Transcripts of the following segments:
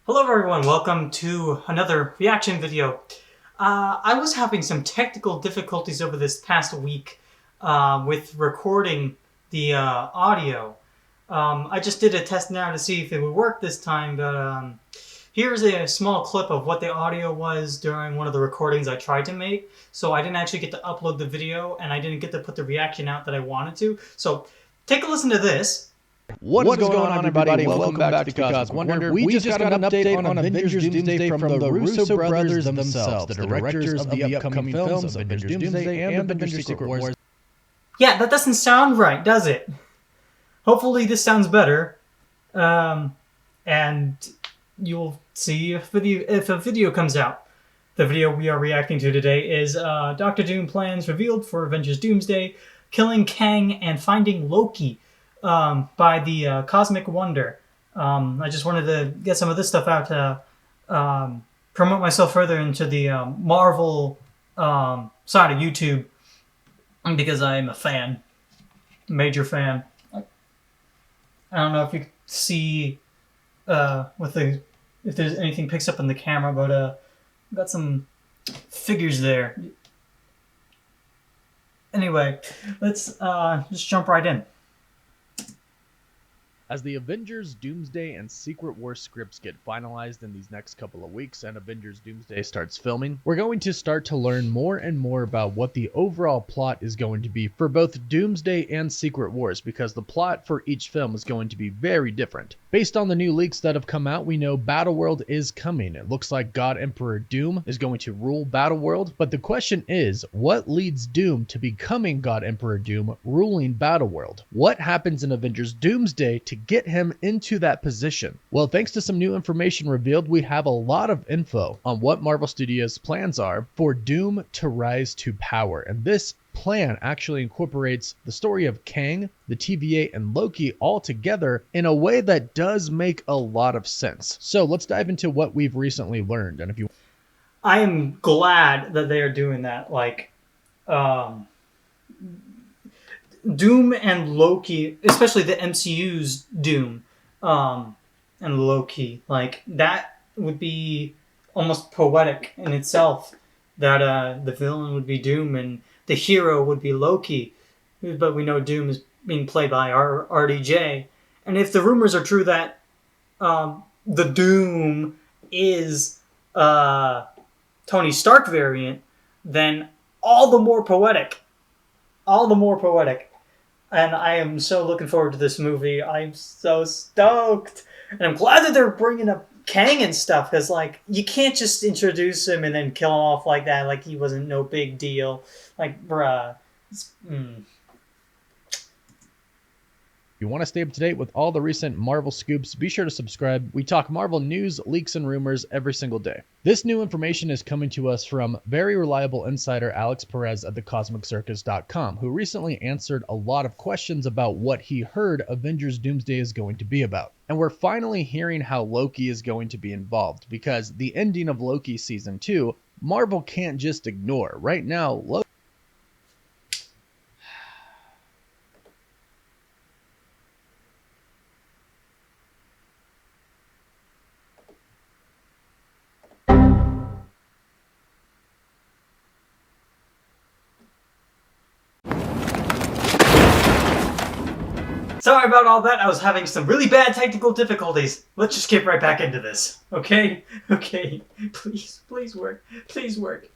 Hello everyone, welcome to another reaction video. I was having some technical difficulties over this past week with recording the audio. I just did a test now to see if it would work this time, but here's a small clip of what the audio was during one of the recordings I tried to make. So I didn't actually get to upload the video, and I didn't get to put the reaction out that I wanted to. So take a listen to this. What is going on, everybody? Welcome back to Cosmic Wonder. We just got an update on Avengers Doomsday from the Russo brothers themselves, the directors of the upcoming films, Avengers Doomsday and Avengers Secret Wars. Yeah, that doesn't sound right, does it? Hopefully this sounds better. And you'll see if a video comes out. The video we are reacting to today is Doctor Doom plans revealed for Avengers Doomsday, killing Kang and finding Loki. By the Cosmic Wonder. I just wanted to get some of this stuff out to promote myself further into the Marvel side of YouTube, because I'm a fan, major fan. I don't know if you can see if there's anything picks up in the camera, but I've got some figures there. Anyway, let's just jump right in. As the Avengers Doomsday and Secret Wars scripts get finalized in these next couple of weeks and Avengers Doomsday starts filming, we're going to start to learn more and more about what the overall plot is going to be for both Doomsday and Secret Wars, because the plot for each film is going to be very different. Based on the new leaks that have come out, we know Battleworld is coming. It looks like God Emperor Doom is going to rule Battleworld, but the question is, what leads Doom to becoming God Emperor Doom, ruling Battleworld? What happens in Avengers Doomsday to get him into that position? Well, thanks to some new information revealed, we have a lot of info on what Marvel Studios' plans are for Doom to rise to power, and this plan actually incorporates the story of Kang, the TVA, and Loki all together in a way that does make a lot of sense. So let's dive into what we've recently learned. And if you, I am glad that they are doing that. Like, Doom and Loki, especially the MCU's Doom and Loki, like, that would be almost poetic in itself, that the villain would be Doom and the hero would be Loki. But we know Doom is being played by RDJ. And if the rumors are true that the Doom is Tony Stark variant, then all the more poetic. All the more poetic. And I am so looking forward to this movie. I'm so stoked. And I'm glad that they're bringing up Kang and stuff, because, like, you can't just introduce him and then kill him off like that, like he wasn't no big deal. Like, bruh. If you want to stay up to date with all the recent Marvel scoops, be sure to subscribe. We talk Marvel news, leaks, and rumors every single day. This new information is coming to us from very reliable insider Alex Perez at thecosmiccircus.com, who recently answered a lot of questions about what he heard Avengers Doomsday is going to be about. And we're finally hearing how Loki is going to be involved, because the ending of Loki Season 2, Marvel can't just ignore. Right now, Loki... Sorry about all that. I was having some really bad technical difficulties. Let's just get right back into this. Okay? Okay. Please work. Please work.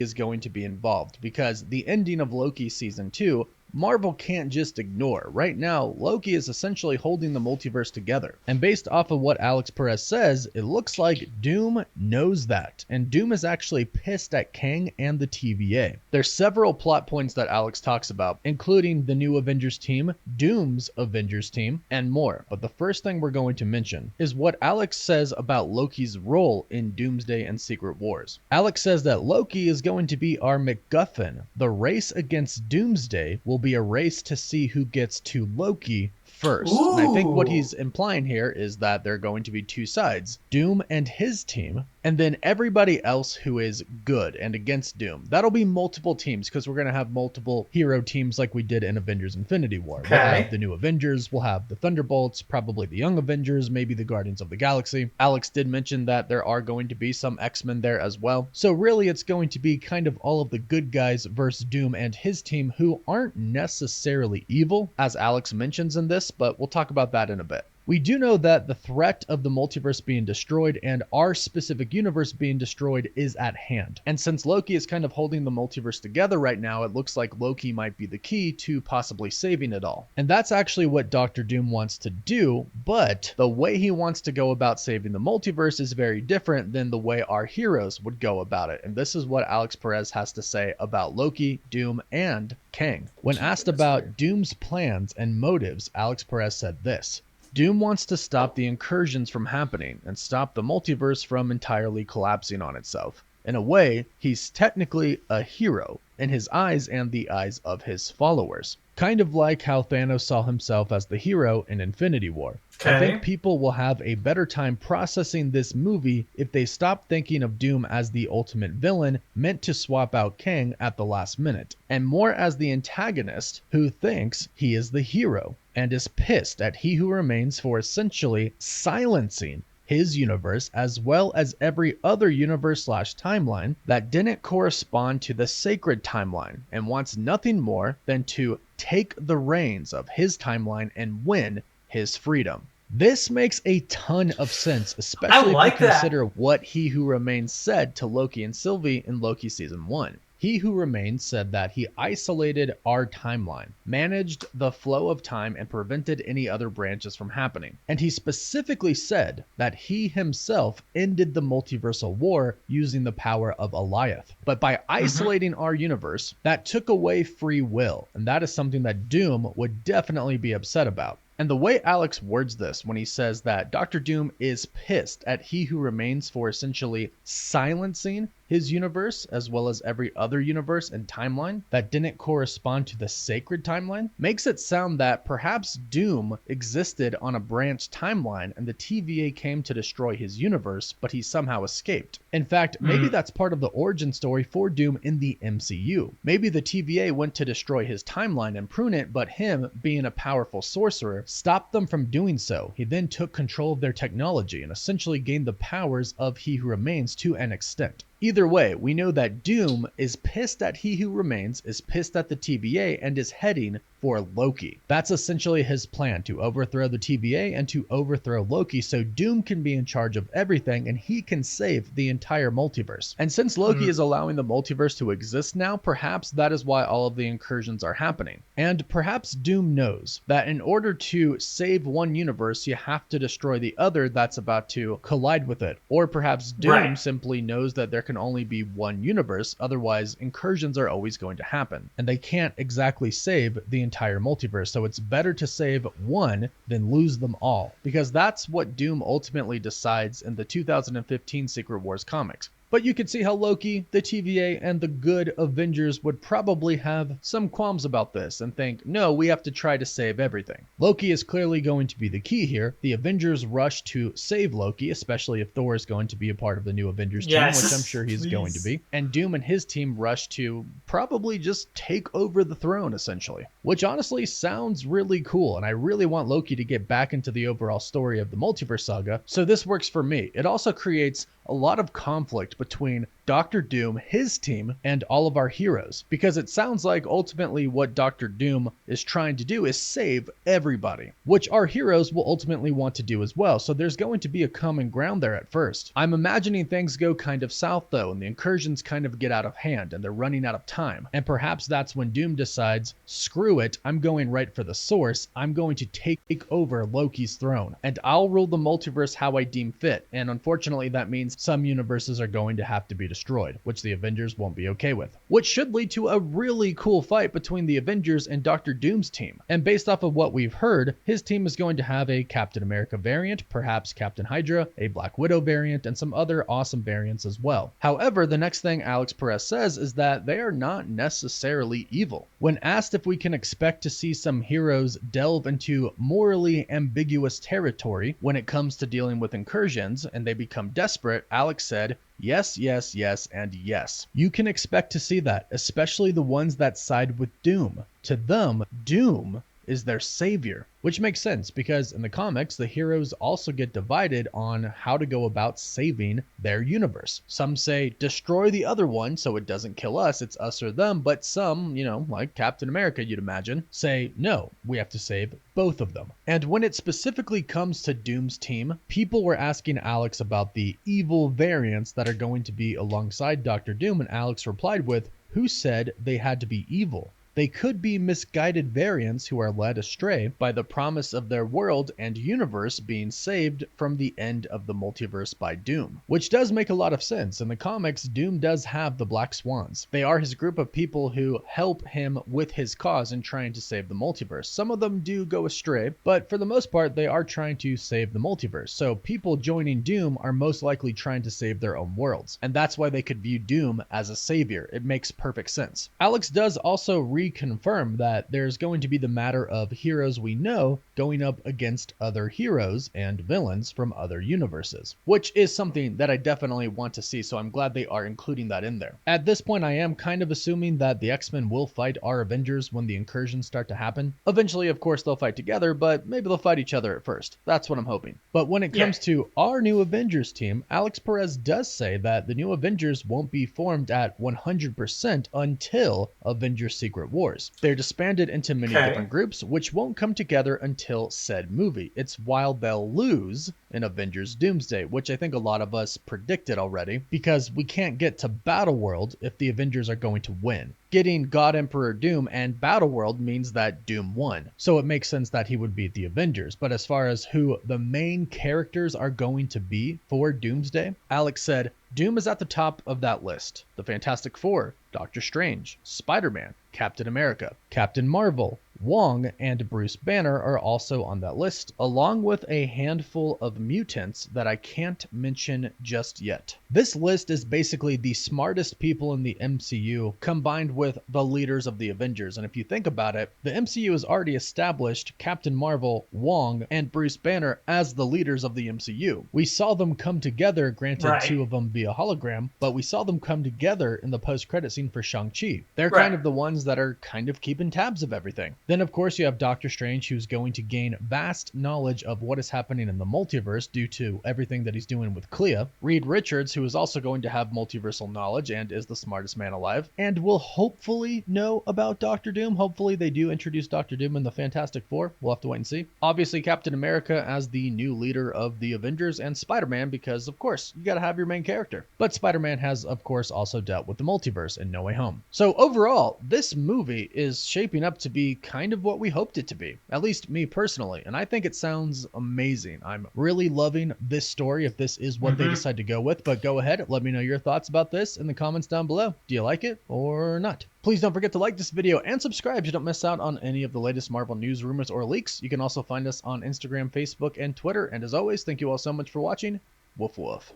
is going to be involved, because the ending of Loki Season 2, Marvel can't just ignore. Right now, Loki is essentially holding the multiverse together. And based off of what Alex Perez says, it looks like Doom knows that. And Doom is actually pissed at Kang and the TVA. There's several plot points that Alex talks about, including the new Avengers team, Doom's Avengers team, and more. But the first thing we're going to mention is what Alex says about Loki's role in Doomsday and Secret Wars. Alex says that Loki is going to be our MacGuffin. The race against Doomsday will be a race to see who gets to Loki first. And I think what he's implying here is that there are going to be two sides, Doom and his team And then everybody else who is good and against Doom. That'll be multiple teams because we're going to have multiple hero teams like we did in Avengers Infinity War. We'll have the new Avengers, we'll have the Thunderbolts, probably the Young Avengers, maybe the Guardians of the Galaxy. Alex did mention that there are going to be some X-Men there as well. So really it's going to be kind of all of the good guys versus Doom and his team, who aren't necessarily evil, as Alex mentions in this, but we'll talk about that in a bit. We do know that the threat of the multiverse being destroyed and our specific universe being destroyed is at hand. And since Loki is kind of holding the multiverse together right now, it looks like Loki might be the key to possibly saving it all. And that's actually what Doctor Doom wants to do, but the way he wants to go about saving the multiverse is very different than the way our heroes would go about it. And this is what Alex Perez has to say about Loki, Doom, and Kang. When asked about Doom's plans and motives, Alex Perez said this: Doom wants to stop the incursions from happening and stop the multiverse from entirely collapsing on itself. In a way, he's technically a hero in his eyes and the eyes of his followers. Kind of like how Thanos saw himself as the hero in Infinity War. I think people will have a better time processing this movie if they stop thinking of Doom as the ultimate villain meant to swap out Kang at the last minute, and more as the antagonist who thinks he is the hero and is pissed at He Who Remains for essentially silencing his universe as well as every other universe/timeline that didn't correspond to the sacred timeline, and wants nothing more than to take the reins of his timeline and win his freedom. This makes a ton of sense, especially if you consider what He Who Remains said to Loki and Sylvie in Loki Season 1. He Who Remains said that he isolated our timeline, managed the flow of time, and prevented any other branches from happening. And he specifically said that he himself ended the multiversal war using the power of Alioth. But by isolating our universe, that took away free will, and that is something that Doom would definitely be upset about. And the way Alex words this when he says that Dr. Doom is pissed at He Who Remains for essentially silencing his universe as well as every other universe and timeline that didn't correspond to the sacred timeline, makes it sound that perhaps Doom existed on a branch timeline and the TVA came to destroy his universe, but he somehow escaped. In fact, maybe that's part of the origin story for Doom in the MCU. Maybe the TVA went to destroy his timeline and prune it, but him, being a powerful sorcerer, stopped them from doing so. He then took control of their technology and essentially gained the powers of He Who Remains to an extent. Either way, we know that Doom is pissed at He Who Remains, is pissed at the TVA, and is heading for Loki. That's essentially his plan, to overthrow the TVA and to overthrow Loki so Doom can be in charge of everything and he can save the entire multiverse. And since Loki is allowing the multiverse to exist now, perhaps that is why all of the incursions are happening. And perhaps Doom knows that in order to save one universe, you have to destroy the other that's about to collide with it. Or perhaps Doom simply knows that there can only be one universe, otherwise incursions are always going to happen. And they can't exactly save the entire multiverse, so it's better to save one than lose them all. Because that's what Doom ultimately decides in the 2015 Secret Wars comics. But you could see how Loki, the TVA, and the good Avengers would probably have some qualms about this and think, no, we have to try to save everything. Loki is clearly going to be the key here. The Avengers rush to save Loki, especially if Thor is going to be a part of the new Avengers team, which I'm sure he's going to be. And Doom and his team rush to probably just take over the throne, essentially. Which honestly sounds really cool, and I really want Loki to get back into the overall story of the multiverse saga, so this works for me. It also creates a lot of conflict between Doctor Doom, his team, and all of our heroes, because it sounds like ultimately what Doctor Doom is trying to do is save everybody, which our heroes will ultimately want to do as well, so there's going to be a common ground there at first. I'm imagining things go kind of south though, and the incursions kind of get out of hand, and they're running out of time, and perhaps that's when Doom decides, screw it, I'm going right for the source, I'm going to take over Loki's throne, and I'll rule the multiverse how I deem fit, and unfortunately that means some universes are going to have to be destroyed, which the Avengers won't be okay with. Which should lead to a really cool fight between the Avengers and Doctor Doom's team. And based off of what we've heard, his team is going to have a Captain America variant, perhaps Captain Hydra, a Black Widow variant, and some other awesome variants as well. However, the next thing Alex Perez says is that they are not necessarily evil. When asked if we can expect to see some heroes delve into morally ambiguous territory when it comes to dealing with incursions and they become desperate, trailer, Alex said, "Yes, yes, yes, and yes." You can expect to see that, especially the ones that side with Doom. To them, Doom is their savior, which makes sense because in the comics, the heroes also get divided on how to go about saving their universe. Some say destroy the other one so it doesn't kill us, it's us or them, but some, like Captain America, you'd imagine, say no, we have to save both of them. And when it specifically comes to Doom's team, people were asking Alex about the evil variants that are going to be alongside Doctor Doom, and Alex replied with, "Who said they had to be evil? They could be misguided variants who are led astray by the promise of their world and universe being saved from the end of the multiverse by Doom." Which does make a lot of sense. In the comics, Doom does have the Black Swans. They are his group of people who help him with his cause in trying to save the multiverse. Some of them do go astray, but for the most part, they are trying to save the multiverse. So people joining Doom are most likely trying to save their own worlds. And that's why they could view Doom as a savior. It makes perfect sense. Alex does also reconfirm that there's going to be the matter of heroes we know going up against other heroes and villains from other universes, which is something that I definitely want to see, so I'm glad they are including that in there. At this point, I am kind of assuming that the X-Men will fight our Avengers when the incursions start to happen. Eventually, of course, they'll fight together, but maybe they'll fight each other at first. That's what I'm hoping. But when it comes to our new Avengers team, Alex Perez does say that the new Avengers won't be formed at 100% until Avengers Secret Wars. They're disbanded into many different groups, which won't come together until said movie. It's while they'll lose in Avengers Doomsday, which I think a lot of us predicted already, because we can't get to Battleworld if the Avengers are going to win. Getting God Emperor Doom and Battleworld means that Doom won, so it makes sense that he would beat the Avengers. But as far as who the main characters are going to be for Doomsday, Alex said, Doom is at the top of that list. The Fantastic Four, Doctor Strange, Spider-Man, Captain America, Captain Marvel, Wong, and Bruce Banner are also on that list, along with a handful of mutants that I can't mention just yet. This list is basically the smartest people in the MCU combined with the leaders of the Avengers. And if you think about it, the MCU has already established Captain Marvel, Wong, and Bruce Banner as the leaders of the MCU. We saw them come together, granted two of them via hologram, but we saw them come together in the post-credit scene for Shang-Chi. They're kind of the ones that are kind of keeping tabs of everything. Then of course you have Doctor Strange, who's going to gain vast knowledge of what is happening in the multiverse due to everything that he's doing with Clea. Reed Richards, who is also going to have multiversal knowledge and is the smartest man alive, and will hopefully know about Doctor Doom. Hopefully they do introduce Doctor Doom in the Fantastic Four. We'll have to wait and see. Obviously Captain America as the new leader of the Avengers, and Spider-Man, because of course you gotta have your main character. But Spider-Man has of course also dealt with the multiverse in No Way Home. So overall, this movie is shaping up to be kind of what we hoped it to be, at least me personally, and I think it sounds amazing. I'm really loving this story if this is what they decide to go with, but go ahead, let me know your thoughts about this in the comments down below. Do you like it or not? Please don't forget to like this video and subscribe so you don't miss out on any of the latest Marvel news, rumors, or leaks. You can also find us on Instagram, Facebook, and Twitter, and as always, thank you all so much for watching. Woof woof.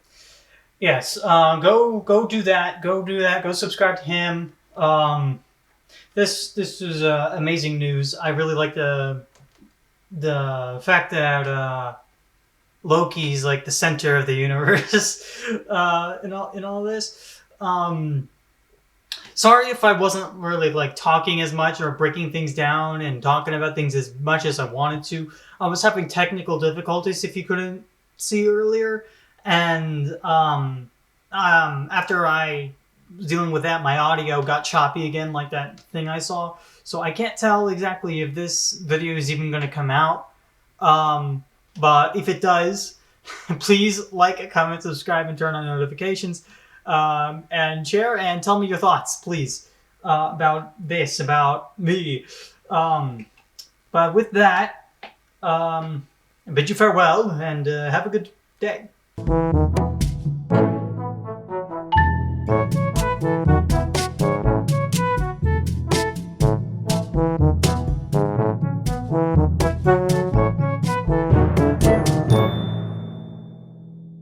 Yes, go do that. Go do that. Go subscribe to him. This was amazing news. I really like the fact that Loki's like the center of the universe in all this. Sorry if I wasn't really like talking as much or breaking things down and talking about things as much as I wanted to. I was having technical difficulties, if you couldn't see earlier, and after I was dealing with that, my audio got choppy again, like that thing I saw. So I can't tell exactly if this video is even going to come out. But if it does, please like, comment, subscribe, and turn on notifications. And share and tell me your thoughts, please, about this, about me. But with that, I bid you farewell and have a good day.